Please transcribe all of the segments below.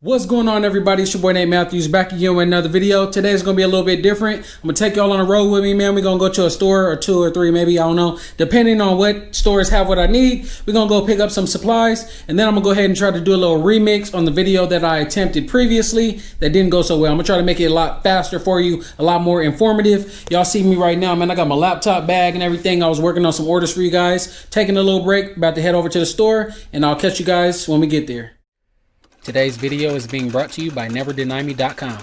What's going on, everybody? It's your boy Nate Matthews back again with another video. Today's gonna be a little bit different. I'm gonna take y'all on a road with me, man. We're gonna go to a store or two or three, maybe, I don't know, depending on what stores have what I need. We're gonna go pick up some supplies, and then I'm gonna go ahead and try to do a little remix on the video that I attempted previously that didn't go so well. I'm gonna try to make it a lot faster for you, a lot more informative. Y'all see me right now, man. I got my laptop bag and everything. I was working on some orders for you guys, taking a little break, about to head over to the store, and I'll catch you guys when we get there. Today's video is being brought to you by NeverDenyMe.com.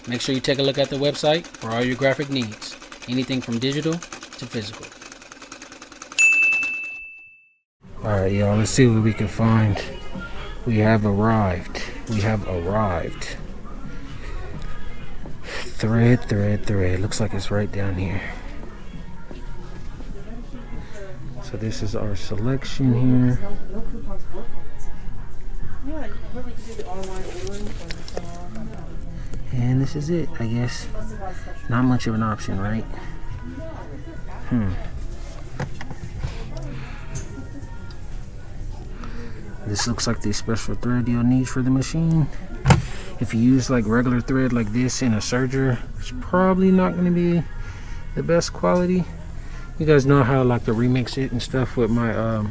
Make sure you take a look at the website for all your graphic needs. Anything from digital to physical. Alright, y'all, let's see what we can find. We have arrived. Thread. Looks like it's right down here. So this is our selection here. And this is it, I guess. Not much of an option, right? This looks like the special thread you'll need for the machine. If you use like regular thread like this in a serger, it's probably not going to be the best quality. You guys know how I like to remix it and stuff with my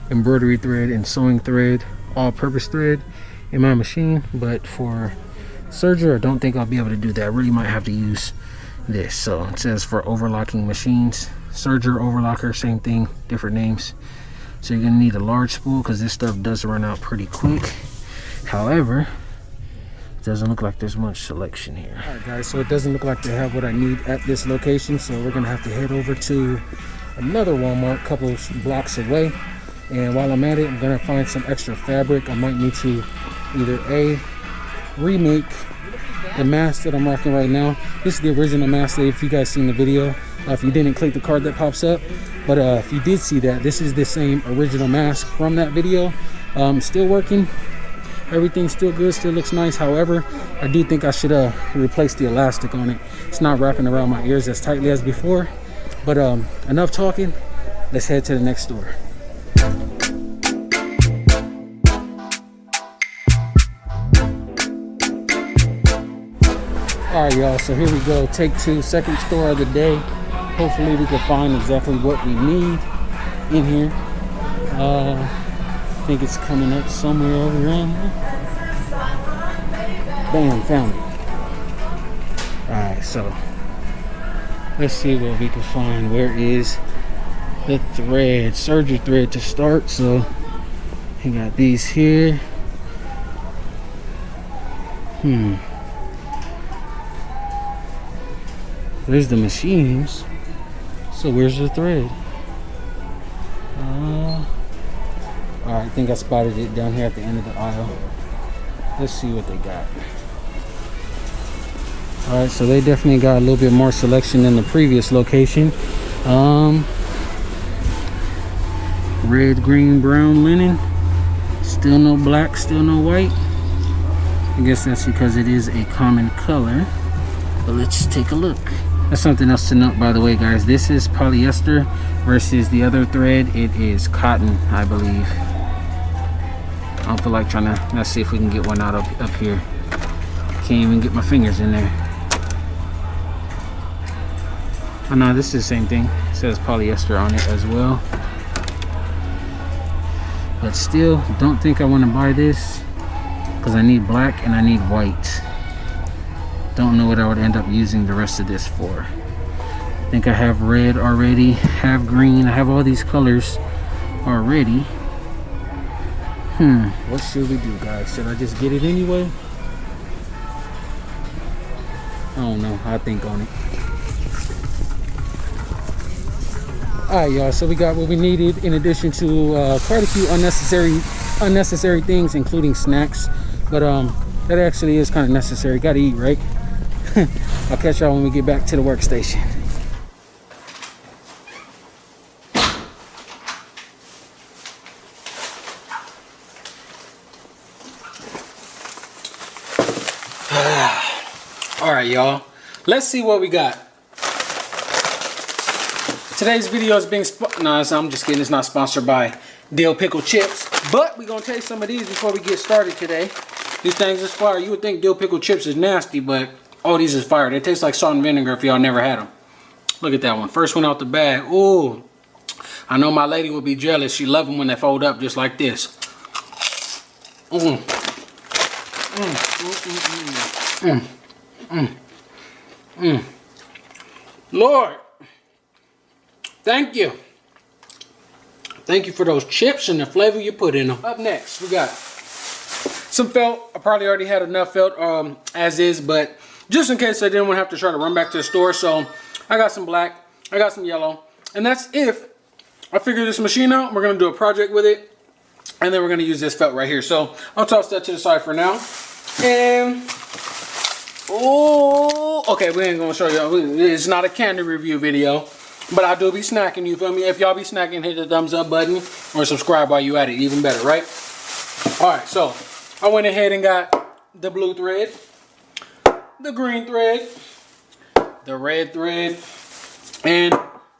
embroidery thread and sewing thread, all-purpose thread in my machine, but for serger I don't think I'll be able to do that. I really might have to use this. So it says for overlocking machines, serger, overlocker, same thing, different names. So you're gonna need a large spool because this stuff does run out pretty quick. However, it doesn't look like there's much selection here. All right, guys, so it doesn't look like they have what I need at this location, so we're gonna have to head over to another Walmart a couple blocks away. And while I'm at it, I'm gonna find some extra fabric. I might need to either A, remake the mask that I'm rocking right now. This is the original mask if you guys seen the video. If you didn't, click the card that pops up. But if you did see that, this is the same original mask from that video. Still working. Everything's still good, still looks nice. However, I do think I should replace the elastic on it. It's not wrapping around my ears as tightly as before. But enough talking. Let's head to the next store. Alright, y'all, so here we go. Take two, second store of the day. Hopefully we can find exactly what we need in here. I think it's coming up somewhere over around here. Bam, found it. Alright, so let's see what we can find. Where is the thread? Serger thread to start. So we got these here. There's the machines. So where's the thread? Alright, I think I spotted it down here at the end of the aisle. Let's see what they got. Alright, so they definitely got a little bit more selection than the previous location. Red, green, brown linen. Still no black, still no white. I guess that's because it is a common color. But let's take a look. That's something else to note, by the way, guys. This is polyester versus the other thread. It is cotton, I believe. I don't feel like trying to. Let's see if we can get one out up here. Can't even get my fingers in there. Oh no, this is the same thing. It says polyester on it as well. But still, don't think I want to buy this because I need black and I need white. Don't know what I would end up using the rest of this for. I think I have red already, have green. I have all these colors already. What should we do, guys? Should I just get it anyway? I don't know. I'll think on it. Alright, y'all, so we got what we needed in addition to quite a few unnecessary things, including snacks. But that actually is kind of necessary. Gotta eat, right? I'll catch y'all when we get back to the workstation. All right, y'all. Let's see what we got. Today's video is being I'm just kidding. It's not sponsored by dill pickle chips, but we're gonna taste some of these before we get started today. These things is fire. You would think dill pickle chips is nasty, but oh, these is fire. They taste like salt and vinegar if y'all never had them. Look at that one. First one out the bag. Ooh. I know my lady would be jealous. She love them when they fold up just like this. Mm. Mm, mm, mm, mm, mm. Mm. Lord, thank you. Thank you for those chips and the flavor you put in them. Up next, we got some felt. I probably already had enough felt as is, but just in case I didn't want to have to try to run back to the store, so I got some black, I got some yellow, and that's if I figure this machine out. We're gonna do a project with it, and then we're gonna use this felt right here. So I'll toss that to the side for now. And oh, okay, we ain't gonna show you. It's not a candy review video, but I do be snacking. You feel me? If y'all be snacking, hit the thumbs up button or subscribe while you at it. Even better, right? All right, so I went ahead and got the blue thread, the green thread, the red thread, and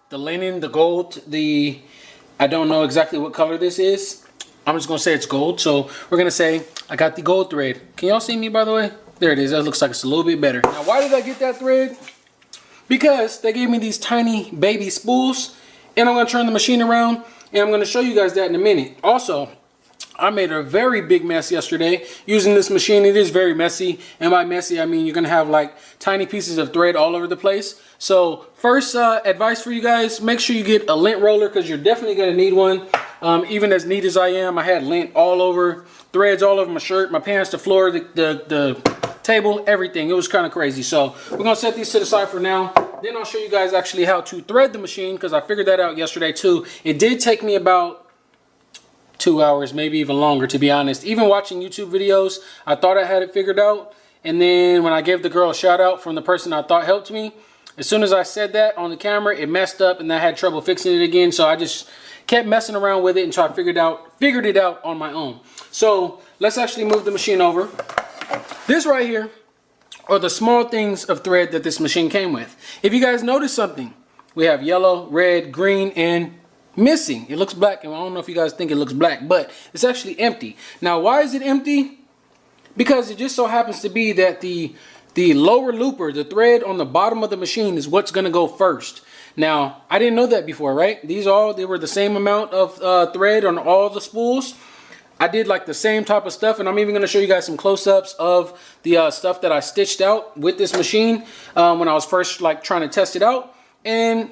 the linen, the gold, I don't know exactly what color this is. I'm just gonna say it's gold. So we're gonna say I got the gold thread. Can y'all see me, by the way? There it is. That looks like it's a little bit better. Now, why did I get that thread? Because they gave me these tiny baby spools, and I'm gonna turn the machine around, and I'm gonna show you guys that in a minute. Also, I made a very big mess yesterday using this machine. It is very messy, and by messy I mean you're gonna have like tiny pieces of thread all over the place. So first advice for you guys, make sure you get a lint roller, because you're definitely gonna need one. Even as neat as I am, I had lint all over, threads all over my shirt, my pants, the floor, the table, everything. It was kind of crazy. So we're gonna set these to the side for now. Then I'll show you guys actually how to thread the machine, because I figured that out yesterday too. It did take me about 2 hours, maybe even longer, to be honest. Even watching YouTube videos, I thought I had it figured out, and then when I gave the girl a shout out from the person I thought helped me, as soon as I said that on the camera, it messed up and I had trouble fixing it again. So I just kept messing around with it until I figured it out on my own. So let's actually move the machine over. This right here are the small things of thread that this machine came with. If you guys notice something, we have yellow, red, green, and missing. It looks black, and I don't know if you guys think it looks black, but it's actually empty. Now, why is it empty? Because it just so happens to be that the lower looper, the thread on the bottom of the machine, is what's going to go first. Now, I didn't know that before, right? They were the same amount of thread on all the spools. I did like the same type of stuff, and I'm even going to show you guys some close-ups of the stuff that I stitched out with this machine when I was first like trying to test it out. And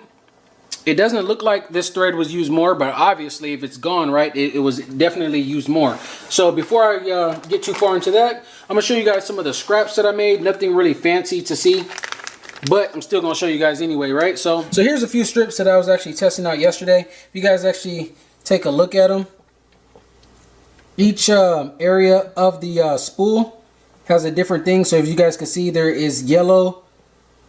it doesn't look like this thread was used more, but obviously if it's gone, right, it was definitely used more. So before I get too far into that, I'm gonna show you guys some of the scraps that I made. Nothing really fancy to see, but I'm still gonna show you guys anyway, right? So here's a few strips that I was actually testing out yesterday. If you guys actually take a look at them, each area of the spool has a different thing. So if you guys can see, there is yellow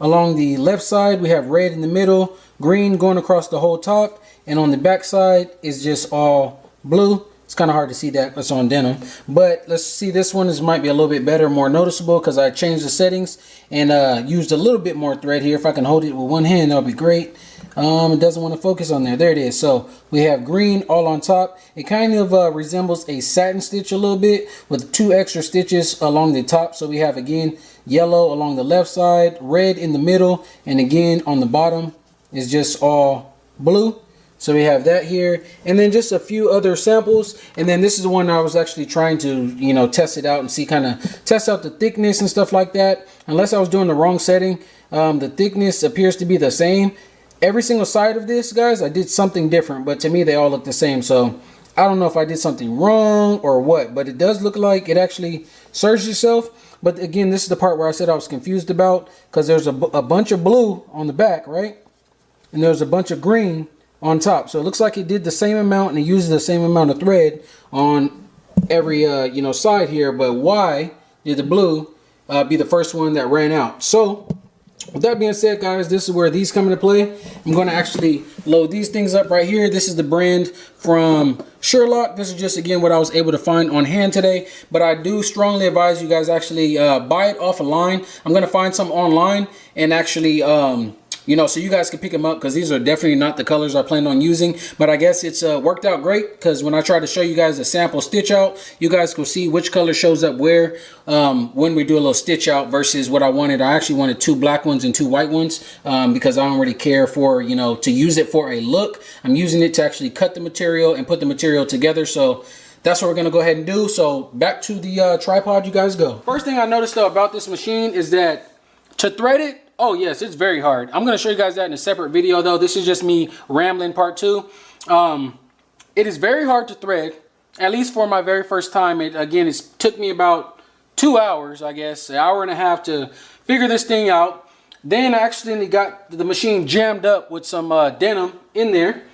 along the left side, we have red in the middle, green going across the whole top, and on the back side is just all blue. It's kind of hard to see that, it's on denim, but let's see, this one might be a little bit better, more noticeable, because I changed the settings and used a little bit more thread here. If I can hold it with one hand, that would be great. It doesn't want to focus on there. There it is. So we have green all on top. It kind of resembles a satin stitch a little bit, with 2 extra stitches along the top. So we have, again, yellow along the left side, red in the middle, and again on the bottom is just all blue. So we have that here, and then just a few other samples. And then this is the one I was actually trying to, you know, test it out and see, kind of test out the thickness and stuff like that. Unless I was doing the wrong setting, the thickness appears to be the same. Every single side of this, guys, I did something different, but to me they all look the same. So I don't know if I did something wrong or what, but it does look like it actually serged itself. But again, this is the part where I said I was confused about, because there's a bunch of blue on the back, right? And there's a bunch of green on top. So it looks like it did the same amount and it uses the same amount of thread on every you know, side here. But why did the blue be the first one that ran out? So with that being said, guys, this is where these come into play. I'm going to actually load these things up right here. This is the brand from Sherlock. This is just, again, what I was able to find on hand today. But I do strongly advise you guys actually buy it off a line. I'm going to find some online and actually you know, so you guys can pick them up, because these are definitely not the colors I plan on using. But I guess it's worked out great, because when I try to show you guys a sample stitch out, you guys can see which color shows up where when we do a little stitch out versus what I wanted. I actually wanted 2 black ones and 2 white ones because I don't really care for, you know, to use it for a look. I'm using it to actually cut the material and put the material together. So that's what we're going to go ahead and do. So back to the tripod, you guys go. First thing I noticed though about this machine is that to thread it, oh yes, it's very hard. I'm going to show you guys that in a separate video though. This is just me rambling part 2. It is very hard to thread, at least for my very first time. It took me about 2 hours, I guess, an hour and a half to figure this thing out. Then I accidentally got the machine jammed up with some denim in there.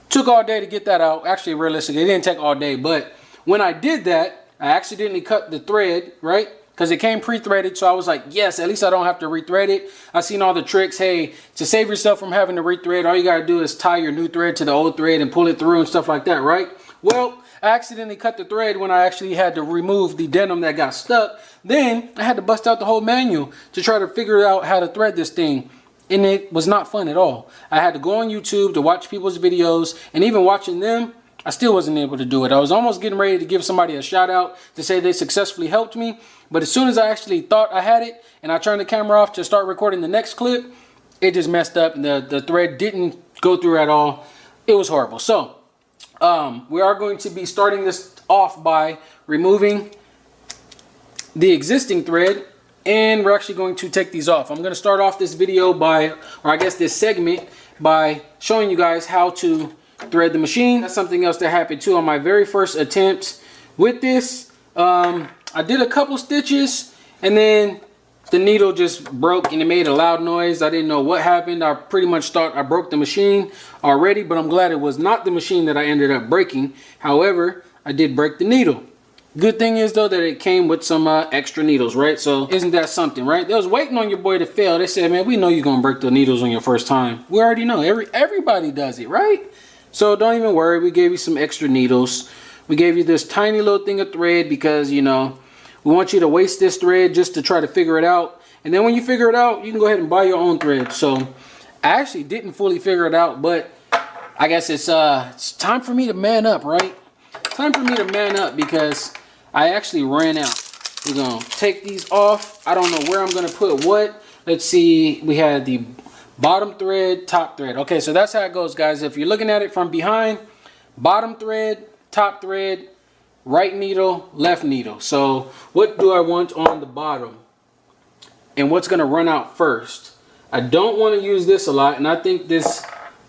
Took all day to get that out. Actually, realistically, it didn't take all day, but when I did that, I accidentally cut the thread, right? Because it came pre-threaded, so I was like, yes, at least I don't have to rethread it. I've seen all the tricks. Hey, to save yourself from having to rethread, all you gotta do is tie your new thread to the old thread and pull it through and stuff like that, right? Well, I accidentally cut the thread when I actually had to remove the denim that got stuck. Then I had to bust out the whole manual to try to figure out how to thread this thing. And it was not fun at all. I had to go on YouTube to watch people's videos, and even watching them, I still wasn't able to do it. I was almost getting ready to give somebody a shout out to say they successfully helped me. But as soon as I actually thought I had it and I turned the camera off to start recording the next clip, it just messed up. The thread didn't go through at all. It was horrible. So we are going to be starting this off by removing the existing thread, and we're actually going to take these off. I'm going to start off this video by, or I guess this segment, by showing you guys how to thread the machine. That's something else that happened too on my very first attempt with this. I did a couple stitches and then the needle just broke and it made a loud noise. I didn't know what happened. I pretty much thought I broke the machine already, but I'm glad it was not the machine that I ended up breaking. However, I did break the needle. Good thing is though that it came with some extra needles, right? So isn't that something, right? They was waiting on your boy to fail. They said, man, we know you're gonna break the needles on your first time. We already know. Everybody does it, right? So don't even worry, we gave you some extra needles. We gave you this tiny little thing of thread because, you know, we want you to waste this thread just to try to figure it out. And then when you figure it out, you can go ahead and buy your own thread. So I actually didn't fully figure it out, but I guess it's time for me to man up, right? Time for me to man up because I actually ran out. We're gonna take these off. I don't know where I'm gonna put what. Let's see, we had the bottom thread, top thread. Okay, so that's how it goes, guys. If you're looking at it from behind, bottom thread, top thread, right needle, left needle. So what do I want on the bottom? And what's gonna run out first? I don't want to use this a lot, and I think this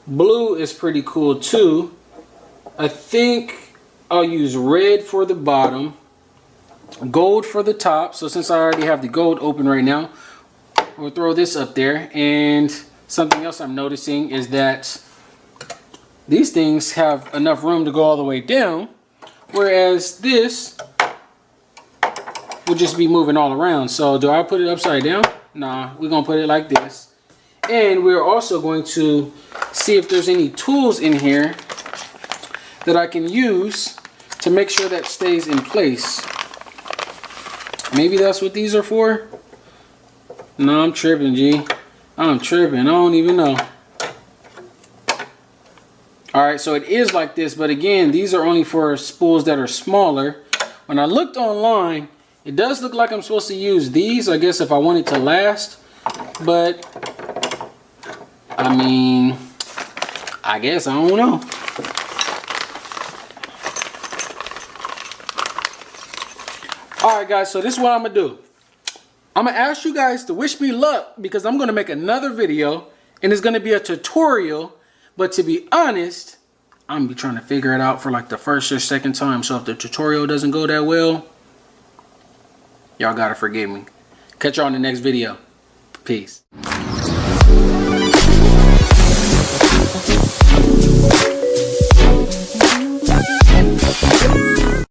blue is pretty cool too. I think I'll use red for the bottom, gold for the top. So since I already have the gold open right now, we'll throw this up there. And something else I'm noticing is that these things have enough room to go all the way down, whereas this will just be moving all around. So do I put it upside down? Nah, we're gonna put it like this. And we're also going to see if there's any tools in here that I can use to make sure that stays in place. Maybe that's what these are for. No, I'm tripping, G. I'm tripping. I don't even know. Alright, so it is like this, but again, these are only for spools that are smaller. When I looked online, it does look like I'm supposed to use these, I guess, if I want it to last. But, I mean, I guess, I don't know. Alright guys, so this is what I'm going to do. I'm going to ask you guys to wish me luck because I'm going to make another video and it's going to be a tutorial. But to be honest, I'm going to be trying to figure it out for like the first or second time. So if the tutorial doesn't go that well, y'all got to forgive me. Catch y'all in the next video. Peace.